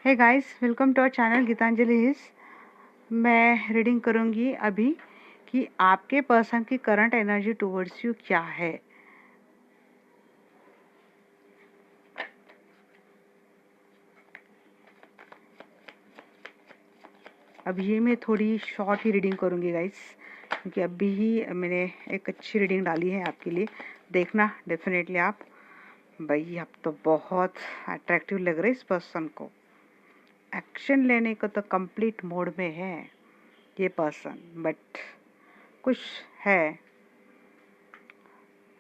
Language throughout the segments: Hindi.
Hey guys, welcome to our channel Gitanjali हिस। मैं रीडिंग करूंगी अभी कि आपके पर्सन की करंट एनर्जी टुवर्ड्स यू क्या है। अब ये मैं थोड़ी शॉर्ट ही रीडिंग करूंगी गाइस, क्योंकि अभी ही मैंने एक अच्छी रीडिंग डाली है आपके लिए। देखना डेफिनेटली आप। भाई आप तो बहुत अट्रैक्टिव लग रहे इस पर्सन को। एक्शन लेने को तो कंप्लीट मोड में है ये पर्सन, बट कुछ है।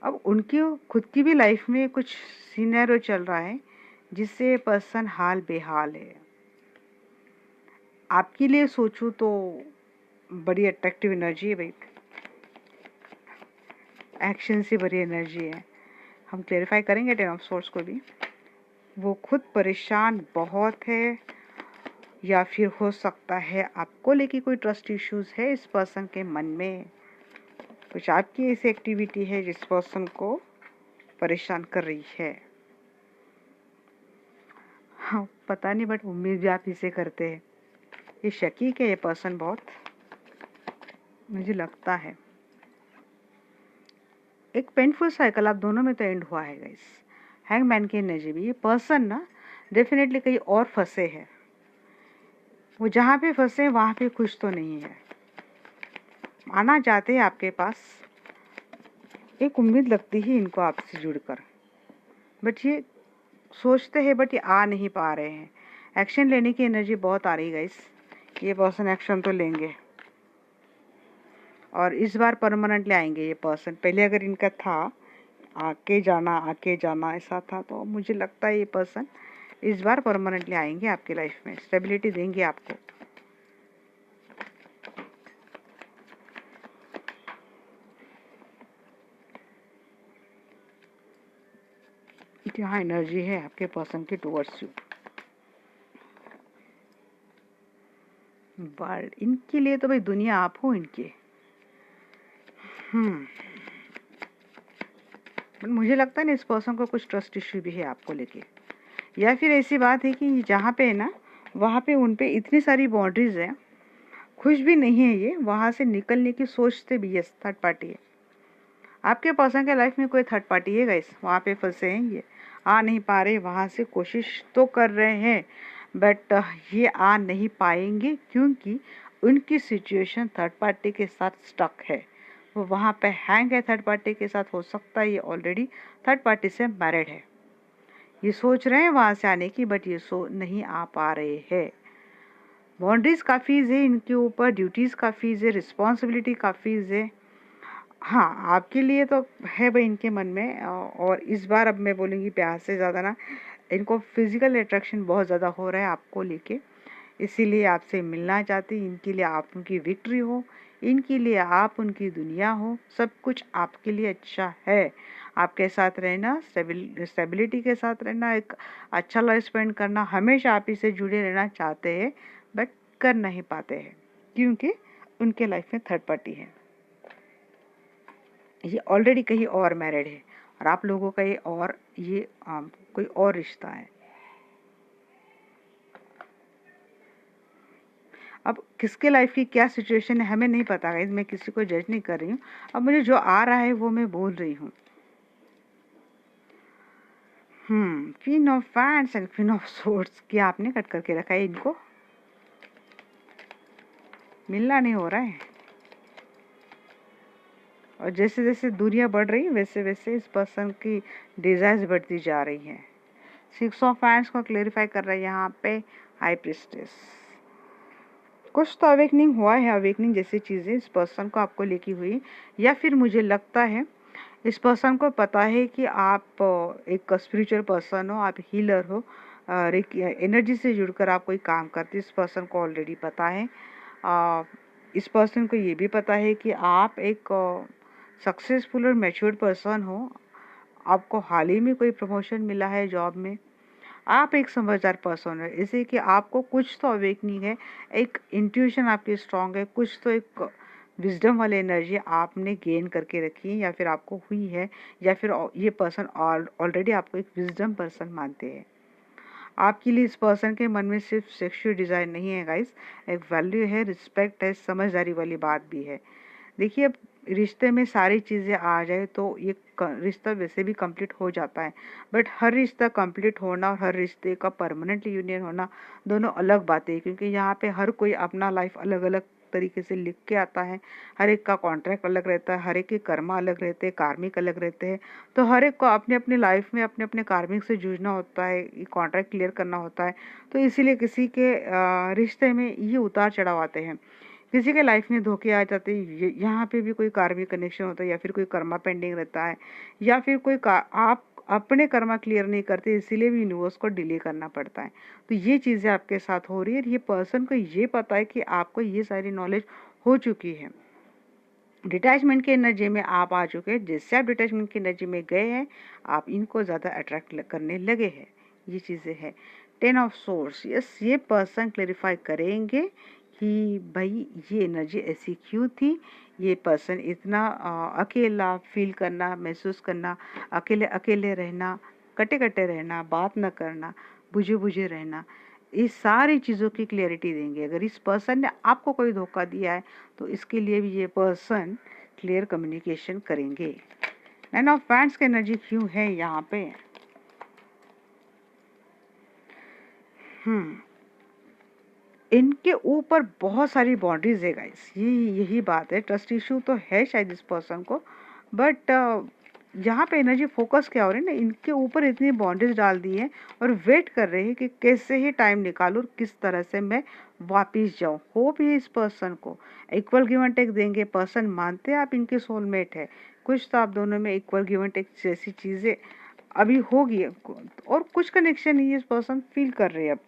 अब उनकी खुद की भी लाइफ में कुछ सीनैरियो चल रहा है जिससे पर्सन हाल बेहाल है। आपके लिए सोचूं तो बड़ी अट्रैक्टिव एनर्जी है भाई, एक्शन से भरी एनर्जी है। हम क्लेरिफाई करेंगे टेन ऑफ सोर्स को भी। वो खुद परेशान बहुत है, या फिर हो सकता है आपको लेके कोई ट्रस्ट इश्यूज है इस पर्सन के मन में। कुछ आपकी ऐसी एक्टिविटी है जिस पर्सन को परेशान कर रही है। हाँ, पता नहीं, बट उम्मीद भी आप इसे करते हैं। ये शकीक है ये पर्सन बहुत, मुझे लगता है। एक पेनफुल साइकिल आप दोनों में तो एंड हुआ है गाइस। हैंगमैन की एनर्जी भी। ये पर्सन ना डेफिनेटली कहीं और फंसे हैं। वो जहाँ पे फंसे हैं वहाँ पे खुश तो नहीं है। आना चाहते हैं आपके पास, एक उम्मीद लगती है इनको आपसे जुड़कर, बट ये सोचते हैं बट ये आ नहीं पा रहे हैं। एक्शन लेने की एनर्जी बहुत आ रही है गाइस। ये पर्सन एक्शन तो लेंगे और इस बार परमानेंटली आएंगे ये पर्सन। पहले अगर इनका था आके जाना ऐसा था, तो मुझे लगता है ये पर्सन इस बार परमानेंटली आएंगे आपकी लाइफ में, स्टेबिलिटी देंगे आपको। यहाँ एनर्जी है आपके पर्सन की टुवर्ड्स यू। वर्ल्ड इनके लिए तो भाई दुनिया आप हो इनके। मुझे लगता है ना इस पर्सन को कुछ ट्रस्ट इश्यू भी है आपको लेके, या फिर ऐसी बात है कि जहाँ पे है ना वहाँ पे उन पे इतनी सारी बाउंड्रीज है, खुश भी नहीं है ये, वहाँ से निकलने की सोचते भी। यस, थर्ड पार्टी है आपके पर्सन के लाइफ में। कोई थर्ड पार्टी है गाइस, वहाँ पे फंसे हैं ये, आ नहीं पा रहे। वहाँ से कोशिश तो कर रहे हैं बट ये आ नहीं पाएंगे, क्योंकि उनकी सिचुएशन थर्ड पार्टी के साथ स्टक है। वो वहाँ पे हैंग है थर्ड पार्टी के साथ। हो सकता है ये ऑलरेडी थर्ड पार्टी से मैरिड है। ये सोच रहे हैं वहाँ से आने की, बट ये नहीं आ पा रहे हैं। बाउंड्रीज काफ़ी है इनके ऊपर, ड्यूटीज़ काफ़ी है, रिस्पॉन्सिबिलिटी काफ़ी है। हाँ, आपके लिए तो है भाई इनके मन में। और इस बार अब मैं बोलूँगी प्यार से ज़्यादा ना, इनको फिजिकल अट्रैक्शन बहुत ज़्यादा हो रहा है आपको लेके। इसीलिए आपसे मिलना चाहती। इनके लिए आप उनकी विक्ट्री हो, इनके लिए आप उनकी दुनिया हो। सब कुछ आपके लिए अच्छा है। आपके साथ रहना, स्टेबिलिटी के साथ रहना, एक अच्छा लाइफ स्पेंड करना, हमेशा आप इसे जुड़े रहना चाहते हैं बट कर नहीं पाते हैं, क्योंकि उनके लाइफ में थर्ड पार्टी है। ये ऑलरेडी कहीं और मैरिड है और आप लोगों का ये और ये कोई और रिश्ता है। अब किसके लाइफ की क्या सिचुएशन है हमें नहीं पता गाइस, मैं किसी को जज नहीं कर रही हूँ। अब मुझे जो आ रहा है वो मैं बोल रही हूँ। Queen of fans and queen of swords. क्या आपने कट करके रखा है इनको? मिलना नहीं हो रहा है, और जैसे जैसे दूरियां बढ़ रही वैसे वैसे इस पर्सन की डिजायर्स बढ़ती जा रही है। सिक्स ऑफ फैंस को क्लेरिफाई कर रहा है यहाँ पे हाई प्रिस्टेस। कुछ तो अवेकनिंग हुआ है, अवेकनिंग जैसी चीज़ें इस पर्सन को आपको लेकी हुई, या फिर मुझे लगता है इस पर्सन को पता है कि आप एक स्पिरिचुअल पर्सन हो, आप हीलर हो, एनर्जी से जुड़कर आप कोई काम करते। इस पर्सन को ऑलरेडी पता है। इस पर्सन को ये भी पता है कि आप एक सक्सेसफुल और मैच्योर्ड पर्सन हो। आपको हाल ही में कोई प्रमोशन मिला है जॉब में। आप एक समझदार पर्सन है, इसे कि आपको कुछ तो अवेकनिंग है, एक इंट्यूशन आपकी स्ट्रांग है, कुछ तो एक विजडम वाली एनर्जी आपने गेन करके रखी है या फिर आपको हुई है, या फिर ये पर्सन ऑलरेडी आपको एक विजडम पर्सन मानते हैं। आपके लिए इस पर्सन के मन में सिर्फ सेक्सुअल डिज़ायर नहीं है गाइस, एक वैल्यू है, रिस्पेक्ट है, समझदारी वाली बात भी है। देखिए, अब रिश्ते में सारी चीज़ें आ जाए तो ये रिश्ता वैसे भी कंप्लीट हो जाता है, बट हर रिश्ता कंप्लीट होना और हर रिश्ते का परमानेंट यूनियन होना दोनों अलग बातें हैं, क्योंकि यहाँ पे हर कोई अपना लाइफ अलग अलग तरीके से लिख के आता है। हर एक का कॉन्ट्रैक्ट अलग रहता है, हर एक के कर्मा अलग रहते हैं, कार्मिक अलग रहते हैं। तो हर एक को अपने अपने लाइफ में अपने अपने कार्मिक से जूझना होता है, कॉन्ट्रैक्ट क्लियर करना होता है। तो इसीलिए किसी के रिश्ते में ये उतार चढ़ाव आते हैं, किसी के लाइफ में धोखे आ जाते हैं। यहाँ पे भी कोई कार्मिक कनेक्शन होता है, या फिर कोई कर्मा पेंडिंग रहता है, या फिर कोई आप अपने कर्मा क्लियर नहीं करते, इसीलिए भी यूनिवर्स को डिले करना पड़ता है। तो ये चीज़ें आपके साथ हो रही है। ये पर्सन को ये पता है कि आपको ये सारी नॉलेज हो चुकी है। डिटैचमेंट की एनर्जी में आप आ चुके हैं। जैसे आप डिटैचमेंट की एनर्जी में गए हैं, आप इनको ज़्यादा अट्रैक्ट करने लगे हैं। ये चीज़ें हैं। 10 ऑफ सोर्स, यस, ये पर्सन क्लेरिफाई करेंगे कि भाई ये एनर्जी ऐसी क्यों थी, ये पर्सन इतना अकेला फील करना, महसूस करना, अकेले अकेले रहना, कटे कटे रहना, बात न करना, बुझे बुझे रहना, इस सारी चीज़ों की क्लियरिटी देंगे। अगर इस पर्सन ने आपको कोई धोखा दिया है तो इसके लिए भी ये पर्सन क्लियर कम्युनिकेशन करेंगे। 9 ऑफ वैंड्स की एनर्जी क्यों है यहाँ पे? इनके ऊपर बहुत सारी बाउंड्रीज है गाइस, यही बात है। ट्रस्ट इशू तो है शायद इस पर्सन को, बट यहाँ पे एनर्जी फोकस क्या हो रही है ना, इनके ऊपर इतनी बाउंड्रीज डाल दी है और वेट कर रहे हैं कि कैसे ही टाइम निकालूं, किस तरह से मैं वापिस जाऊं। होप है इस पर्सन को, इक्वल गिव एंड टेक देंगे। पर्सन मानते हैं आप इनके सोलमेट है, कुछ तो आप दोनों में इक्वल गिव एंड टेक जैसी चीज़ें अभी होगी, और कुछ कनेक्शन ही इस पर्सन फील कर रहे हैं। अब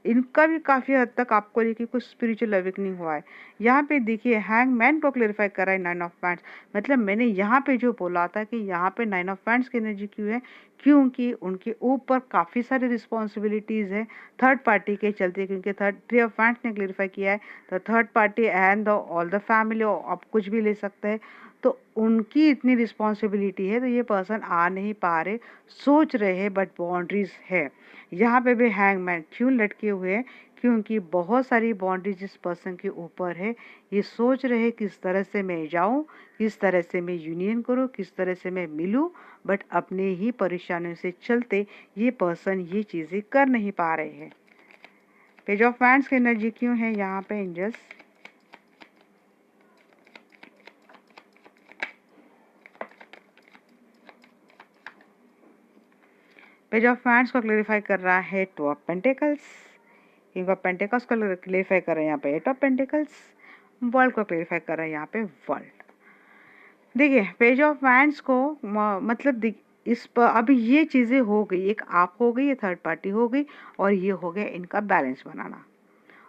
इनका भी काफ़ी हद तक आपको लेके कुछ स्पिरिचुअल अवेकनिंग हुआ है। यहाँ पे देखिए, हैंगमैन को क्लेरिफाई करा है 9 ऑफ वैंड्स। मतलब मैंने यहाँ पे जो बोला था कि यहाँ पे 9 ऑफ वैंड्स की एनर्जी क्यों है, क्योंकि उनके ऊपर काफ़ी सारी रिस्पॉन्सिबिलिटीज़ है थर्ड पार्टी के चलते। क्योंकि 3 ऑफ वैंड्स ने क्लेरिफाई किया है तो third party and all the family, आप कुछ भी ले सकते हैं। तो उनकी इतनी रिस्पॉन्सिबिलिटी है, तो ये पर्सन आ नहीं पा रहे, सोच रहे हैं, बट बाउंड्रीज है। यहाँ पे भी हैंगमैन क्यों लटके हुए हैं, क्योंकि बहुत सारी बाउंड्रीज इस पर्सन के ऊपर है। ये सोच रहे किस तरह से मैं जाऊँ, किस तरह से मैं यूनियन करूँ, किस तरह से मैं मिलूँ, बट अपने ही परेशानियों से चलते ये पर्सन ये चीज़ें कर नहीं पा रहे हैं। पेज ऑफ वैंड्स की एनर्जी क्यों है यहाँ पे एंजल्स? पेज ऑफ वैंड्स को क्लेरिफाई कर रहा है 2 of pentacles, king of pentacles को क्लेरिफाई कर रहे हैं यहाँ पे 8 ऑफ पेंटिकल्स, वर्ल्ड को क्लेरिफाई कर रहे हैं यहाँ पे वर्ल्ड। देखिए, पेज ऑफ वैंड्स को मतलब इस पर अभी ये चीज़ें हो गई, एक आप हो गई, ये थर्ड पार्टी हो गई, और ये हो गया इनका बैलेंस बनाना,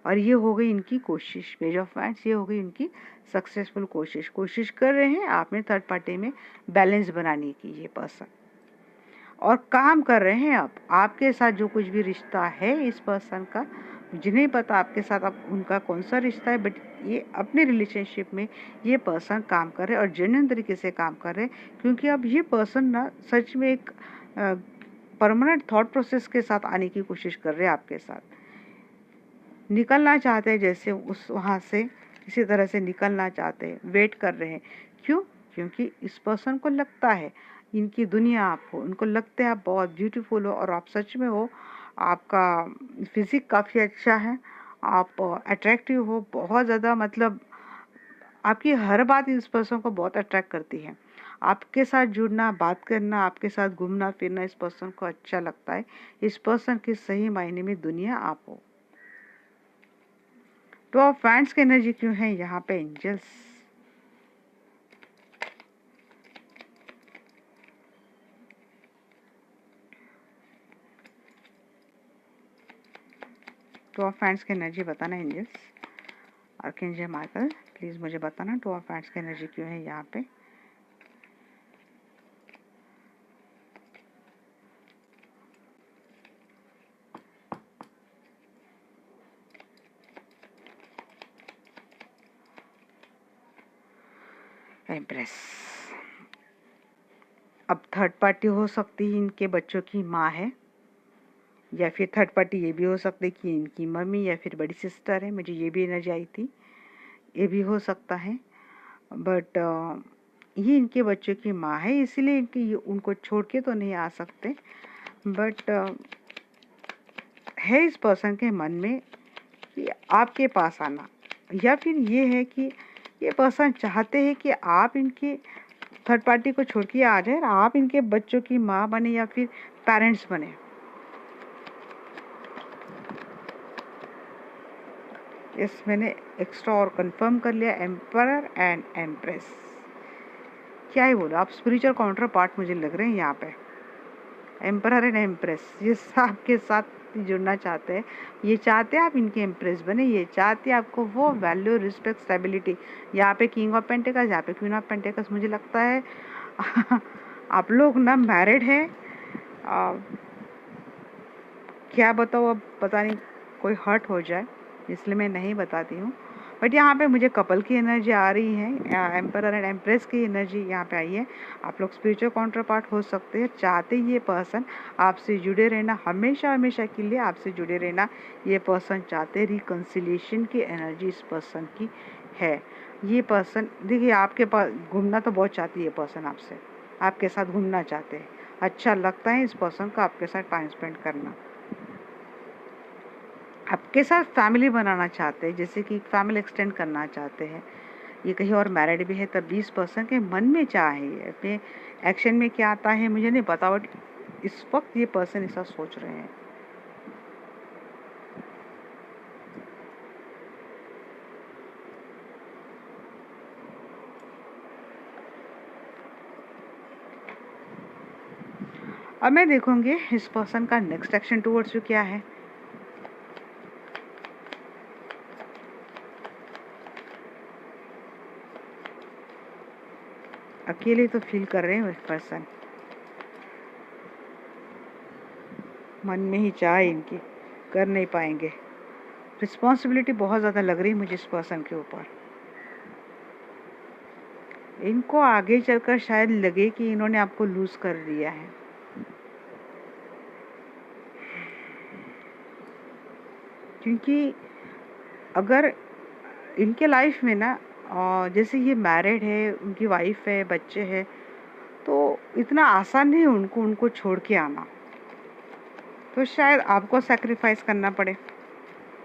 और ये हो गई इनकी कोशिश। पेज ऑफ वैंड्स ये हो गई इनकी सक्सेसफुल कोशिश कर रहे हैं आपने थर्ड पार्टी में बैलेंस बनाने की, ये पर्सन, और काम कर रहे हैं। अब आपके साथ जो कुछ भी रिश्ता है इस पर्सन का, मुझे नहीं पता आपके साथ अब उनका कौन सा रिश्ता है, बट ये अपने रिलेशनशिप में ये पर्सन काम कर रहे हैं और जेन्युइन तरीके से काम कर रहे हैं। क्योंकि अब ये पर्सन ना सच में एक परमानेंट थॉट प्रोसेस के साथ आने की कोशिश कर रहे हैं आपके साथ, निकलना चाहते हैं जैसे उस वहाँ से किसी तरह से निकलना चाहते हैं, वेट कर रहे हैं। क्यों? क्योंकि इस पर्सन को लगता है इनकी दुनिया आप हो, उनको लगता है आप बहुत ब्यूटीफुल हो, और आप सच में हो। आपका फिजिक काफ़ी अच्छा है, आप अट्रैक्टिव हो बहुत ज़्यादा, मतलब आपकी हर बात इस पर्सन को बहुत अट्रैक्ट करती है। आपके साथ जुड़ना, बात करना, आपके साथ घूमना फिरना इस पर्सन को अच्छा लगता है। इस पर्सन की सही मायने में दुनिया आप हो। 2 ऑफ वैंड्स की एनर्जी क्यों है यहाँ पे एंजल्स? टू ऑफ वैंड्स की एनर्जी बताना एंजल्स, आर्कएंजल माइकल प्लीज मुझे बताना 2 ऑफ वैंड्स की एनर्जी क्यों है यहाँ पे? एम्प्रेस, अब थर्ड पार्टी हो सकती है, इनके बच्चों की माँ है, या फिर थर्ड पार्टी ये भी हो सकता है कि इनकी मम्मी या फिर बड़ी सिस्टर है, मुझे ये भी एनर्जी आई थी, ये भी हो सकता है। बट ये इनके बच्चों की माँ है, इसीलिए उनको छोड़ के तो नहीं आ सकते। बट है इस पर्सन के मन में कि आपके पास आना, या फिर ये है कि ये पर्सन चाहते हैं कि आप इनके थर्ड पार्टी को छोड़ के आ जाए और आप इनके बच्चों की माँ बने या फिर पेरेंट्स बने। इस मैंने एक्स्ट्रा और कंफर्म कर लिया, एम्परर एंड एम्प्रेस। क्या ही बोलो, आप स्पिरिचुअल काउंटर पार्ट मुझे लग रहे हैं यहाँ पे। एम्परर एंड एम्प्रेस ये आपके साथ जुड़ना चाहते हैं, ये चाहते हैं आप इनके एम्प्रेस बने, ये चाहते हैं आपको वो वैल्यू, रिस्पेक्ट, स्टेबिलिटी। यहाँ पे किंग ऑफ पेंटिकल्स, यहाँ पे क्वीन ऑफ पेंटिकल्स। मुझे लगता है आप लोग ना मैरिड है, क्या बताओ, अब पता नहीं कोई हर्ट हो जाए इसलिए मैं नहीं बताती हूँ। बट यहाँ पे मुझे कपल की एनर्जी आ रही है, एम्परर एंड एम्प्रेस की एनर्जी यहाँ पे आई है। आप लोग स्पिरिचुअल काउंटर पार्ट हो सकते हैं, चाहते ये पर्सन आपसे जुड़े रहना, हमेशा हमेशा के लिए आपसे जुड़े रहना ये पर्सन चाहते। रिकन्सिलिएशन की एनर्जी इस पर्सन की है। ये पर्सन देखिए आपके पास घूमना तो बहुत चाहती है, ये पर्सन आपसे, आपके साथ घूमना चाहते हैं। अच्छा लगता है इस पर्सन को आपके साथ टाइम स्पेंड करना, आपके साथ फैमिली बनाना चाहते हैं, जैसे कि फैमिली एक्सटेंड करना चाहते हैं। ये कहीं और मैरिड भी है तब 20% के मन में चाह है, अपने एक्शन में क्या आता है मुझे नहीं पता, बट इस वक्त ये पर्सन ऐसा सोच रहे हैं। अब मैं देखूंगी इस पर्सन का नेक्स्ट एक्शन टुवर्ड्स यू क्या है। अकेले तो फील कर रहे हैं इस पर्सन, मन में ही चाह इनकी, कर नहीं पाएंगे। रिस्पॉन्सिबिलिटी बहुत ज़्यादा लग रही है मुझे इस पर्सन के ऊपर। इनको आगे चलकर शायद लगे कि इन्होंने आपको लूज कर दिया है। क्योंकि अगर इनके लाइफ में ना जैसे ये मैरिड है, उनकी वाइफ है, बच्चे हैं, तो इतना आसान नहीं उनको छोड़ के आना। तो शायद आपको सैक्रिफाइस करना पड़े।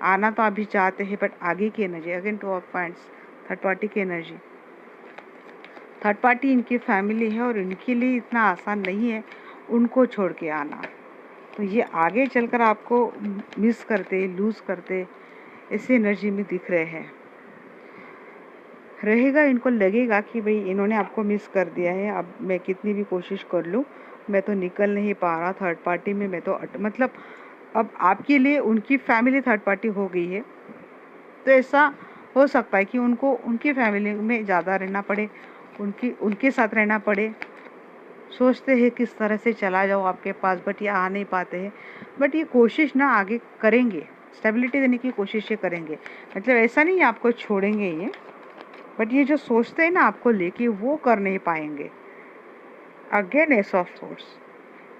आना तो आप भी चाहते हैं, बट आगे की energy, again 2 of points, third party की एनर्जी। थर्ड पार्टी इनकी फैमिली है और इनके लिए इतना आसान नहीं है उनको छोड़ के आना। तो ये आगे चलकर आपको मिस करते, लूज करते, ऐसी एनर्जी में दिख रहे हैं। रहेगा, इनको लगेगा कि भाई इन्होंने आपको मिस कर दिया है, अब मैं कितनी भी कोशिश कर लूँ मैं तो निकल नहीं पा रहा थर्ड पार्टी में, मैं तो मतलब अब आपके लिए उनकी फैमिली थर्ड पार्टी हो गई है। तो ऐसा हो सकता है कि उनको उनकी फैमिली में ज़्यादा रहना पड़े, उनके साथ रहना पड़े। सोचते हैं किस तरह से चला जाओ आपके पास, बट ये आ नहीं पाते हैं। बट ये कोशिश ना आगे करेंगे, स्टेबिलिटी देने की कोशिश ये करेंगे। मतलब ऐसा नहीं आपको छोड़ेंगे ये, बट ये जो सोचते हैं ना आपको लेके, वो कर नहीं पाएंगे। अगेन एस ऑफ सोर्स,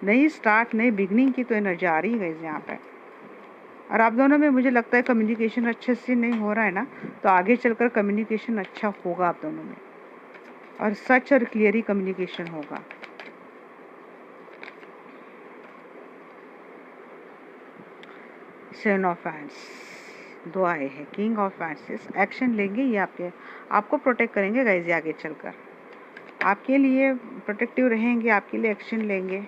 नई स्टार्ट, नई बिगनिंग की तो एनर्जी आ रही है यहाँ पे। और आप दोनों में मुझे लगता है कम्युनिकेशन अच्छे से नहीं हो रहा है ना, तो आगे चलकर कम्युनिकेशन अच्छा होगा आप दोनों में, और सच और क्लियरली कम्युनिकेशन होगा। सेवन ऑफ हैंड्स, 2 आए हैं, किंग ऑफ हैंड्स। एक्शन लेंगे ये आपको प्रोटेक्ट करेंगे गाइस, ये आगे चलकर आपके लिए प्रोटेक्टिव रहेंगे, आपके लिए एक्शन लेंगे।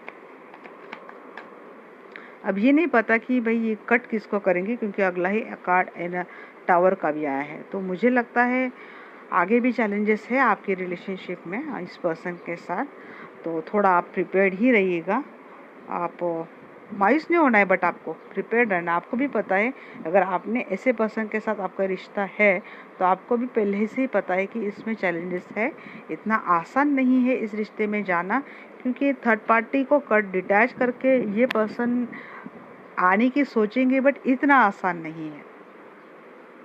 अब ये नहीं पता कि भाई ये कट किसको करेंगे, क्योंकि अगला ही कार्ड टावर का भी आया है। तो मुझे लगता है आगे भी चैलेंजेस है आपके रिलेशनशिप में इस पर्सन के साथ, तो थोड़ा आप प्रिपेयर्ड ही रहिएगा। आप मायूस नहीं होना है, बट आपको प्रिपेयर्ड रहना। आपको भी पता है अगर आपने ऐसे पर्सन के साथ आपका रिश्ता है तो आपको भी पहले से ही पता है कि इसमें चैलेंजेस है, इतना आसान नहीं है इस रिश्ते में जाना। क्योंकि थर्ड पार्टी को कट डिटैच करके ये पर्सन आने की सोचेंगे, बट इतना आसान नहीं है।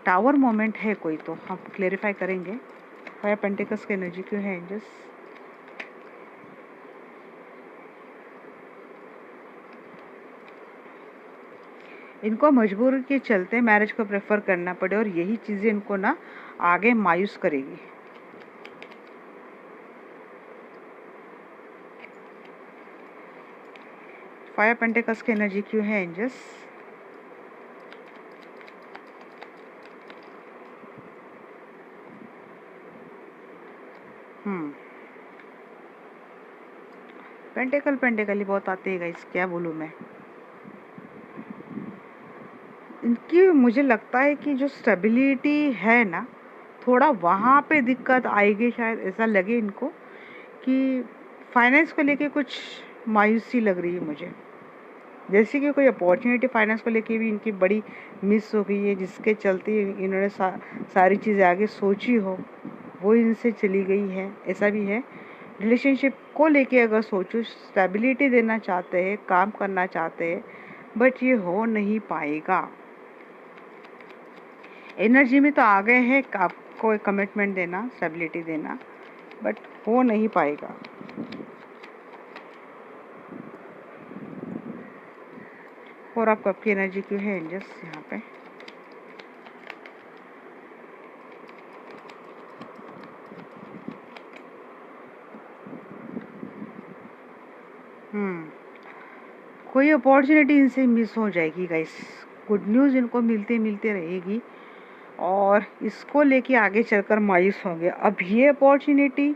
टावर मोमेंट है कोई, तो हम क्लेरिफाई करेंगे। 5 पेंटिकल्स की एनर्जी क्यों है एंजल्स? इनको मजबूरी के चलते मैरिज को प्रेफर करना पड़े और यही चीज़ें इनको ना आगे मायूस करेगी। फाइव पेंटिकल्स की एनर्जी क्यों है एंजल्स? पेंटिकल ही बहुत आते हैं गाइस, क्या बोलूँ मैं। इनकी मुझे लगता है कि जो स्टेबिलिटी है ना, थोड़ा वहाँ पे दिक्कत आएगी शायद, ऐसा लगे इनको कि फाइनेंस को लेके कुछ मायूसी लग रही है मुझे। जैसे कि कोई अपॉर्चुनिटी फाइनेंस को लेके भी इनकी बड़ी मिस हो गई है, जिसके चलते इन्होंने सारी चीज़ें आगे सोची हो वो इनसे चली गई है, ऐसा भी है। रिलेशनशिप को लेके अगर सोचो, स्टेबिलिटी देना चाहते हैं, काम करना चाहते हैं, बट ये हो नहीं पाएगा। एनर्जी में तो आ गए हैं आपको एक कमिटमेंट देना, स्टेबिलिटी देना, बट हो नहीं पाएगा। और आप कब की एनर्जी क्यों है एंजल्स यहाँ पे? कोई अपॉर्चुनिटी इनसे मिस हो जाएगी गाइस। गुड न्यूज़ इनको मिलते मिलते रहेगी और इसको लेके आगे चलकर मायूस होंगे। अब ये अपॉर्चुनिटी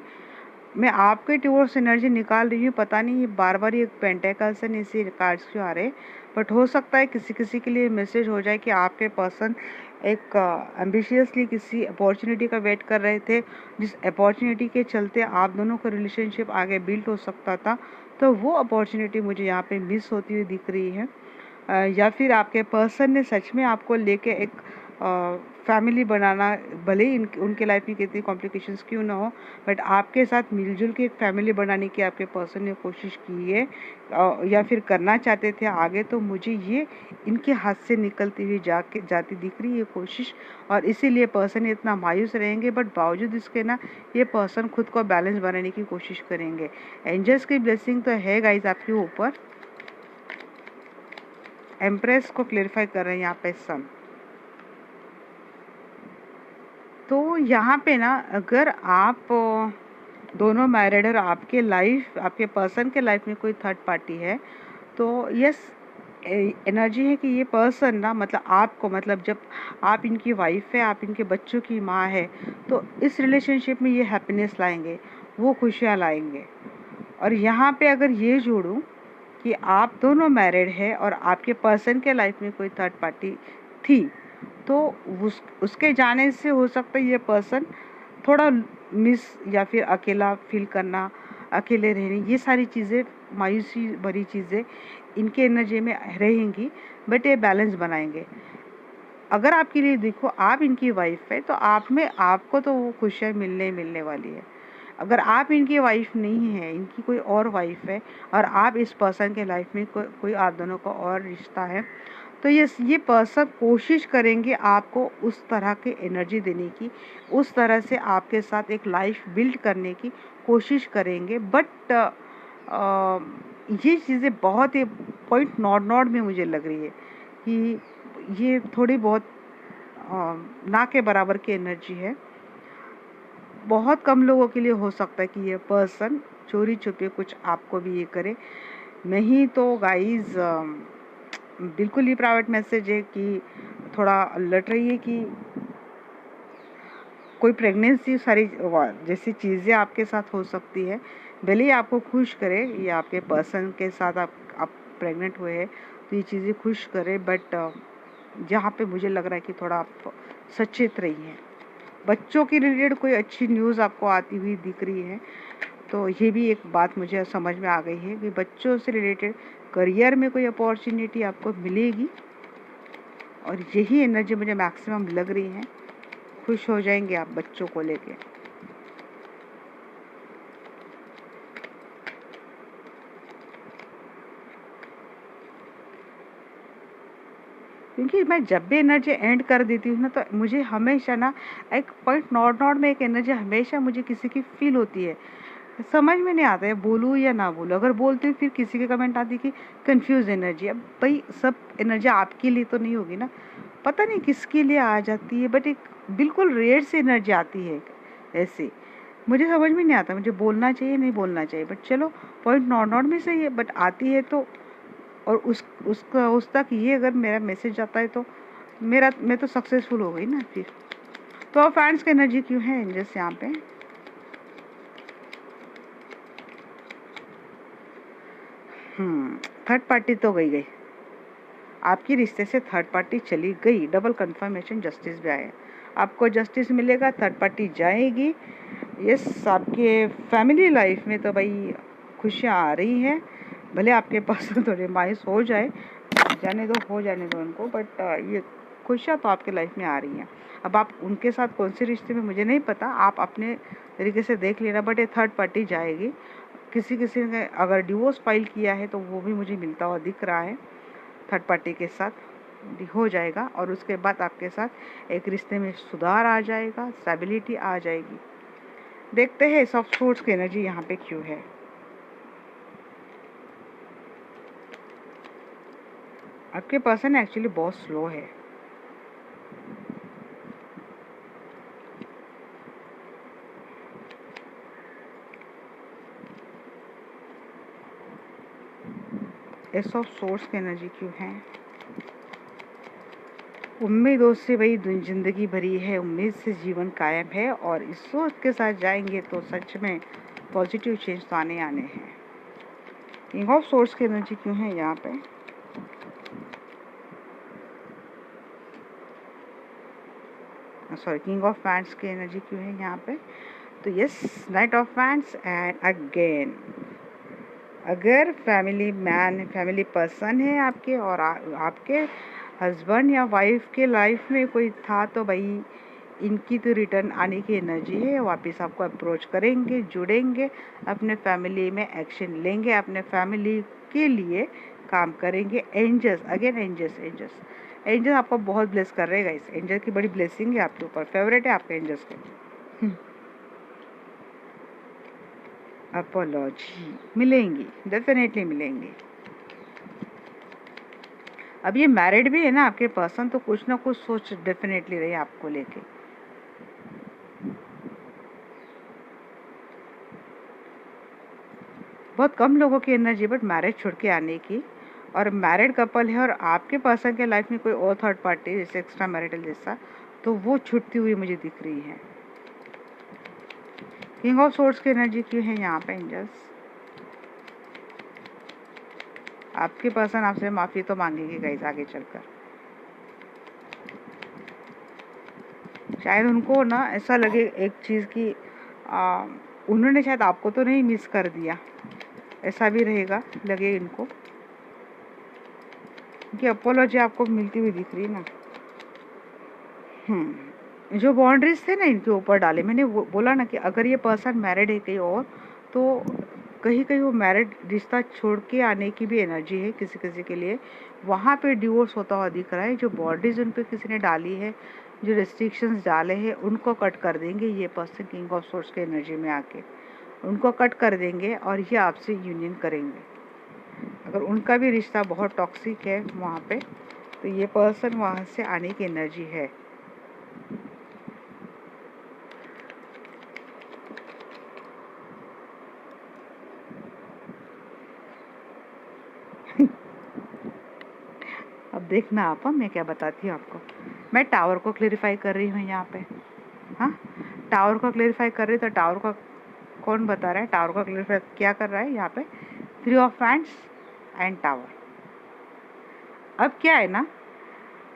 मैं आपके टूवर्ड्स एनर्जी निकाल रही हूँ, पता नहीं ये बार बार ये पेंटेकल्स एंड इसी कार्ड्स क्यों आ रहे हैं, बट हो सकता है किसी किसी के लिए मैसेज हो जाए कि आपके पर्सन एक एम्बिशियसली किसी अपॉर्चुनिटी का वेट कर रहे थे, जिस अपॉर्चुनिटी के चलते आप दोनों का रिलेशनशिप आगे बिल्ड हो सकता था, तो वो अपॉर्चुनिटी मुझे यहाँ पे मिस होती हुई दिख रही है। या फिर आपके पर्सन ने सच में आपको लेके एक फैमिली बनाना, भले ही उनके लाइफ में कितनी कॉम्प्लिकेशंस क्यों ना हो, बट आपके साथ मिलजुल के एक फैमिली बनाने की आपके पर्सन ने कोशिश की है या फिर करना चाहते थे आगे, तो मुझे ये इनके हाथ से निकलती हुई जाती दिख रही है कोशिश, और इसीलिए पर्सन इतना मायूस रहेंगे, बट बावजूद इसके ना ये पर्सन खुद को बैलेंस बनाने की कोशिश करेंगे। एंजल्स की ब्लेसिंग तो है गाइज आपके ऊपर। एम्प्रेस को क्लेरिफाई कर रहे हैं यहाँ पे सन। तो यहाँ पे ना अगर आप दोनों मैरिड और आपके पर्सन के लाइफ में कोई थर्ड पार्टी है, तो यस एनर्जी है कि ये पर्सन ना, मतलब आपको, मतलब जब आप इनकी वाइफ है, आप इनके बच्चों की माँ है, तो इस रिलेशनशिप में ये हैप्पीनेस लाएंगे, वो खुशियाँ लाएंगे। और यहाँ पे अगर ये जोड़ूँ कि आप दोनों मैरिड है और आपके पर्सन के लाइफ में कोई थर्ड पार्टी थी, तो उसके जाने से हो सकता है ये पर्सन थोड़ा मिस या फिर अकेला फील करना, अकेले रहने, ये सारी चीज़ें, मायूसी भरी चीज़ें इनके एनर्जी में रहेंगी, बट ये बैलेंस बनाएंगे। अगर आपके लिए देखो, आप इनकी वाइफ है, तो आप में आपको तो वो खुशियाँ मिलने वाली है। अगर आप इनकी वाइफ नहीं है, इनकी कोई और वाइफ है, और आप इस पर्सन के लाइफ में कोई आप दोनों का और रिश्ता है, तो ये पर्सन कोशिश करेंगे आपको उस तरह के एनर्जी देने की, उस तरह से आपके साथ एक लाइफ बिल्ड करने की कोशिश करेंगे। बट ये चीज़ें बहुत ही पॉइंट नॉट में मुझे लग रही है कि ये थोड़ी बहुत ना के बराबर की एनर्जी है। बहुत कम लोगों के लिए हो सकता है कि ये पर्सन चोरी छुपे कुछ आपको भी ये करे, नहीं तो गाइज बिल्कुल ही प्राइवेट मैसेज है कि थोड़ा अलर्ट रहिए कि कोई प्रेगनेंसी सारी जैसी चीज़ें आपके साथ हो सकती है। भले ही आपको खुश करे, या आपके पर्सन के साथ आप प्रेग्नेंट हुए हैं तो ये चीज़ें खुश करे, बट जहाँ पे मुझे लग रहा है कि थोड़ा आप सचेत रहिए। बच्चों के रिलेटेड कोई अच्छी न्यूज़ आपको आती हुई दिख रही है, तो ये भी एक बात मुझे समझ में आ गई है कि बच्चों से रिलेटेड करियर में कोई अपॉर्चुनिटी आपको मिलेगी, और यही एनर्जी मुझे मैक्सिमम लग रही है। खुश हो जाएंगे आप बच्चों को लेके। क्योंकि मैं जब भी एनर्जी एंड कर देती हूँ ना, तो मुझे हमेशा ना एक पॉइंट नॉट में एक एनर्जी हमेशा मुझे किसी की फील होती है समझ में नहीं आता है बोलूँ या ना बोलूँ। अगर बोलती हूँ फिर किसी के कमेंट आती कि कंफ्यूज एनर्जी। अब भाई सब एनर्जी आपके लिए तो नहीं होगी ना, पता नहीं किसके लिए आ जाती है, बट एक बिल्कुल रेयर से एनर्जी आती है ऐसे। मुझे समझ में नहीं आता मुझे बोलना चाहिए नहीं बोलना चाहिए, बट चलो पॉइंट नॉट में सही है, बट आती है तो। और उस तक ये अगर मेरा मैसेज आता है तो मैं तो सक्सेसफुल हो गई ना फिर। तो अब फैंस की एनर्जी क्यों है एंजल्स यहाँ पे? थर्ड पार्टी तो गई, आपकी रिश्ते से थर्ड पार्टी चली गई। डबल कंफर्मेशन, जस्टिस भी आया, आपको जस्टिस मिलेगा, थर्ड पार्टी जाएगी। यस, आपके फैमिली लाइफ में तो भाई खुशियाँ आ रही हैं। भले आपके पास थोड़े मायूस हो जाने दो उनको, बट ये खुशियाँ तो आपके लाइफ में आ रही हैं। अब आप उनके साथ कौन से रिश्ते में मुझे नहीं पता, आप अपने तरीके से देख लेना, बट ये थर्ड पार्टी जाएगी। किसी ने अगर डिवोर्स फाइल किया है तो वो भी मुझे मिलता हुआ दिख रहा है, थर्ड पार्टी के साथ हो जाएगा। और उसके बाद आपके साथ एक रिश्ते में सुधार आ जाएगा, स्टेबिलिटी आ जाएगी। देखते हैं सॉफ्ट सोर्स की एनर्जी यहाँ पे क्यों है। आपके पर्सन एक्चुअली बहुत स्लो है। एस ऑफ सोर्स की एनर्जी क्यों है? उम्मीदों से भाई जिंदगी भरी है, उम्मीद से जीवन कायम है, और इस सोच के साथ जाएंगे तो सच में पॉजिटिव चेंज तो आने हैं। किंग ऑफ सोर्स की एनर्जी क्यों है यहाँ पे? सॉरी, किंग ऑफ फैंस की एनर्जी क्यों है यहाँ पे? तो yes, night of fans and again. अगर फैमिली पर्सन है आपके, और आपके हस्बैंड या वाइफ के लाइफ में कोई था, तो भाई इनकी तो रिटर्न आने की एनर्जी है। वापस आपको अप्रोच करेंगे, जुड़ेंगे, अपने फैमिली में एक्शन लेंगे, अपने फैमिली के लिए काम करेंगे। एंजल्स अगेन, एंजल्स आपको बहुत ब्लेस कर रहे हैं गाइस। एंजल की बड़ी ब्लेसिंग है आपके ऊपर, फेवरेट है आपके एंजल्स के। अपोलॉजी मिलेंगी, डेफिनेटली मिलेंगी। अब ये मैरिड भी है ना आपके पर्सन, तो कुछ ना कुछ सोच डेफिनेटली रही आपको लेके। बहुत कम लोगों की एनर्जी, बट मैरिज छोड़ के आने की, और मैरिड कपल है, और आपके पर्सन के लाइफ में कोई और थर्ड पार्टी जैसे एक्स्ट्रा मैरिटल जैसा, तो वो छूटती हुई मुझे दिख रही है। किंग ऑफ सोर्स की एनर्जी क्यों है यहाँ पे एंजल्स? आपके पर्सन आपसे माफी तो मांगेगी गाइस आगे चलकर। शायद उनको ना ऐसा लगे एक चीज़ की उन्होंने शायद आपको तो नहीं मिस कर दिया, ऐसा भी रहेगा, लगे इनको कि अपोलॉजी आपको मिलती हुई दिख रही ना। जो बाउंड्रीज थे ना इनके ऊपर डाले, मैंने वो बोला ना कि अगर ये पर्सन मैरिड है कहीं और, तो कहीं वो मैरिड रिश्ता छोड़ के आने की भी एनर्जी है किसी के लिए। वहाँ पे डिवोर्स होता हुआ दिख रहा है। जो बाउंड्रीज उन पे किसी ने डाली है, जो रेस्ट्रिक्शंस डाले हैं, उनको कट कर देंगे ये पर्सन किंग ऑफ सोर्स के एनर्जी में आके, उनको कट कर देंगे और ये आपसे यूनियन करेंगे। अगर उनका भी रिश्ता बहुत टॉक्सिक है वहाँ पे, तो ये पर्सन वहाँ से आने की एनर्जी है। अब देखना आप, मैं क्या बताती हूँ आपको। मैं टावर को क्लेरिफाई कर रही हूँ यहाँ पे। हाँ, टावर को क्लेरिफाई कर रही, तो टावर का कौन बता रहा है? टावर का क्लेरिफाई क्या कर रहा है यहाँ पे? 3 ऑफ हैंड्स एंड टावर। अब क्या है ना,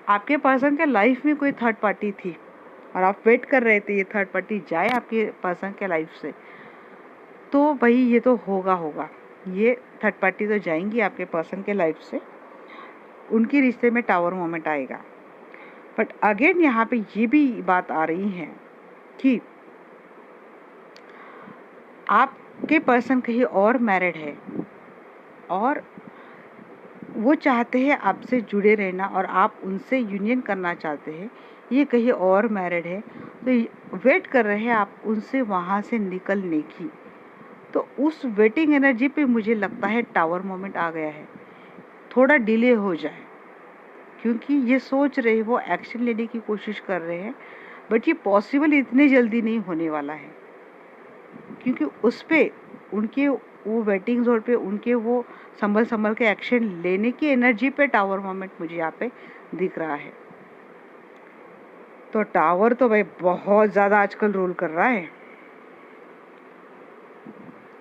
आपके पर्सन के लाइफ में कोई थर्ड पार्टी थी और आप वेट कर रहे थे ये थर्ड पार्टी जाए आपके पर्सन के लाइफ से, तो भाई ये तो होगा, ये थर्ड पार्टी तो जाएंगी आपके पर्सन के लाइफ से, उनकी रिश्ते में टावर मोमेंट आएगा। बट अगेन यहाँ पे ये भी बात आ रही है कि आपके पर्सन कहीं और मैरिड है और वो चाहते हैं आपसे जुड़े रहना और आप उनसे यूनियन करना चाहते हैं। ये कहीं और मैरिड है, तो वेट कर रहे हैं आप उनसे वहाँ से निकलने की। तो उस वेटिंग एनर्जी पे मुझे लगता है टावर मोमेंट आ गया है, थोड़ा डिले हो जाए, क्योंकि ये सोच रहे, वो एक्शन लेने की कोशिश कर रहे हैं, बट ये पॉसिबल इतने जल्दी नहीं होने वाला है, क्योंकि उस पे उनके वो वेटिंग जोन पे उनके वो संभल के एक्शन लेने की एनर्जी पे टावर मोमेंट मुझे यहाँ पे दिख रहा है। तो टावर तो भाई बहुत ज़्यादा आजकल रोल कर रहा है।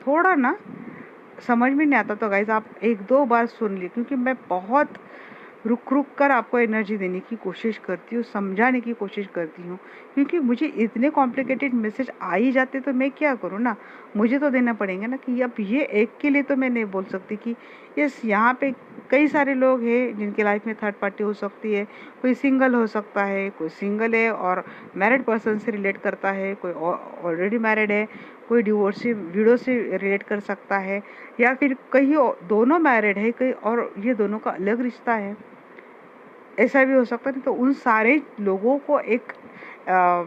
थोड़ा ना समझ में नहीं आता तो गाइस आप 1-2 बार सुन ली, क्योंकि मैं बहुत रुक कर आपको एनर्जी देने की कोशिश करती हूँ, समझाने की कोशिश करती हूँ, क्योंकि मुझे इतने कॉम्प्लिकेटेड मैसेज आ ही जाते तो मैं क्या करूँ ना, मुझे तो देना पड़ेगा ना। कि अब ये एक के लिए तो मैं नहीं बोल सकती कि यस यहाँ पे कई सारे लोग हैं जिनके लाइफ में थर्ड पार्टी हो सकती है, कोई सिंगल हो सकता है, कोई सिंगल है और मैरिड पर्सन से रिलेट करता है, कोई ऑलरेडी मैरिड है, कोई डिवोर्सी विडो से रिलेट कर सकता है, या फिर कहीं दोनों मैरिड है कहीं और ये दोनों का अलग रिश्ता है, ऐसा भी हो सकता है। तो उन सारे लोगों को एक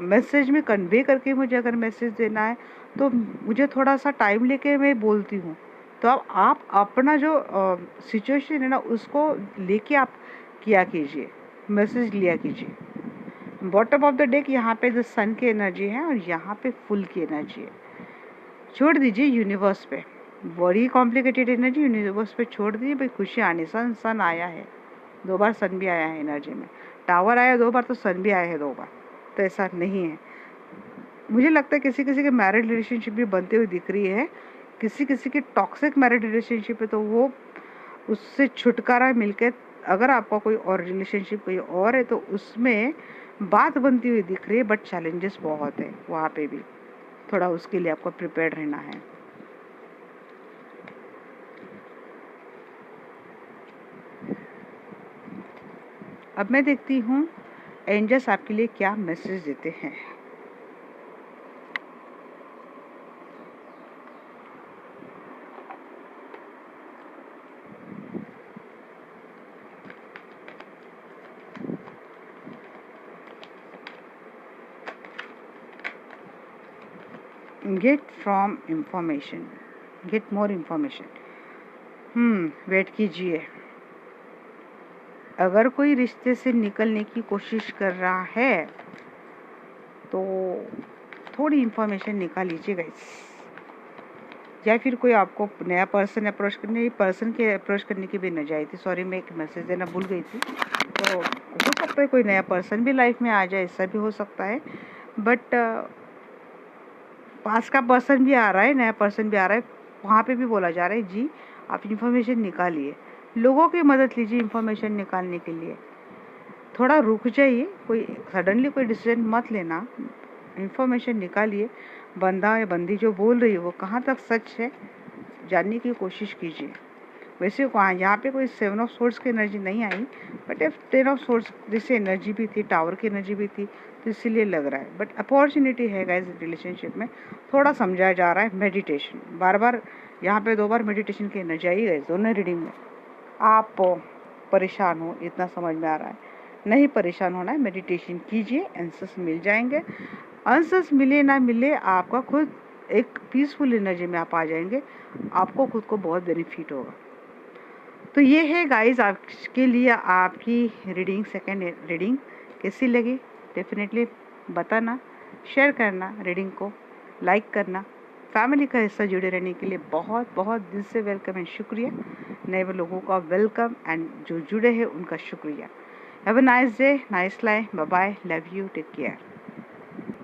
मैसेज में कन्वे करके मुझे अगर मैसेज देना है तो मुझे थोड़ा सा टाइम लेके मैं बोलती हूँ। तो अब आप अपना जो सिचुएशन है ना उसको लेके आप किया कीजिए, मैसेज लिया कीजिए। बॉटम ऑफ द डेक यहाँ पे जो सन की एनर्जी है और यहाँ पे फुल की एनर्जी है, छोड़ दीजिए यूनिवर्स पे, बड़ी कॉम्प्लिकेटेड एनर्जी यूनिवर्स पे छोड़ दीजिए। भाई खुशी आने, सन आया है 2 बार, सन भी आया है एनर्जी में, टावर आया 2 बार तो सन भी आया है 2 बार, तो ऐसा नहीं है। मुझे लगता है किसी किसी के मैरिड रिलेशनशिप भी बनते हुए दिख रही है, किसी किसी की टॉक्सिक मैरिड रिलेशनशिप है, तो वो उससे छुटकारा मिलकर अगर आपका कोई और रिलेशनशिप कोई और है तो उसमें बात बनती हुई दिख रही है, बट चैलेंजेस बहुत है वहाँ पे भी, थोड़ा उसके लिए आपको प्रिपेयर रहना है। अब मैं देखती हूँ एंजल्स आपके लिए क्या मैसेज देते हैं। Get from information, get more information. Wait कीजिए। अगर कोई रिश्ते से निकलने की कोशिश कर रहा है तो थोड़ी इंफॉर्मेशन निकाल लीजिएगा, या फिर कोई आपको नया पर्सन अप्रोच करने, पर्सन के अप्रोच करने की भी न जाए थी, सॉरी मैं एक मैसेज देना भूल गई थी। तो हो सकता है कोई नया पर्सन भी लाइफ में आ जाए, ऐसा भी हो सकता है, बट पास का पर्सन भी आ रहा है, नया पर्सन भी आ रहा है, वहाँ पे भी बोला जा रहा है जी आप इंफॉर्मेशन निकालिए, लोगों की मदद लीजिए इंफॉर्मेशन निकालने के लिए। थोड़ा रुक जाइए, कोई सडनली कोई डिसीजन मत लेना, इंफॉर्मेशन निकालिए। बंदा या बंदी जो बोल रही है वो कहाँ तक सच है जानने की कोशिश कीजिए। वैसे यहाँ पे कोई 7 ऑफ सोर्ड्स की एनर्जी नहीं आई, बट 10 ऑफ सोर्ड्स जैसे एनर्जी भी थी, टावर की एनर्जी भी थी, तो इसीलिए लग रहा है। बट अपॉर्चुनिटी है गाइस रिलेशनशिप में, थोड़ा समझाया जा रहा है मेडिटेशन, बार बार यहाँ पे 2 बार मेडिटेशन की एनर्जी आई है दोनों रीडिंग में। आप परेशान हो इतना समझ में आ रहा है, नहीं परेशान होना है, मेडिटेशन कीजिए, आंसर्स मिल जाएंगे। आंसर्स मिले ना मिले आपका खुद एक पीसफुल एनर्जी में आप आ जाएंगे, आपको खुद को बहुत बेनिफिट होगा। तो ये है गाइस आपके लिए आपकी रीडिंग, सेकंड रीडिंग कैसी लगी डेफिनेटली बताना, शेयर करना, रीडिंग को लाइक करना, फैमिली का हिस्सा जुड़े रहने के लिए बहुत बहुत दिल से वेलकम एंड शुक्रिया। नए लोगों का वेलकम एंड जो जुड़े हैं उनका शुक्रिया। Have a nice day, nice life, bye bye, love you, take care.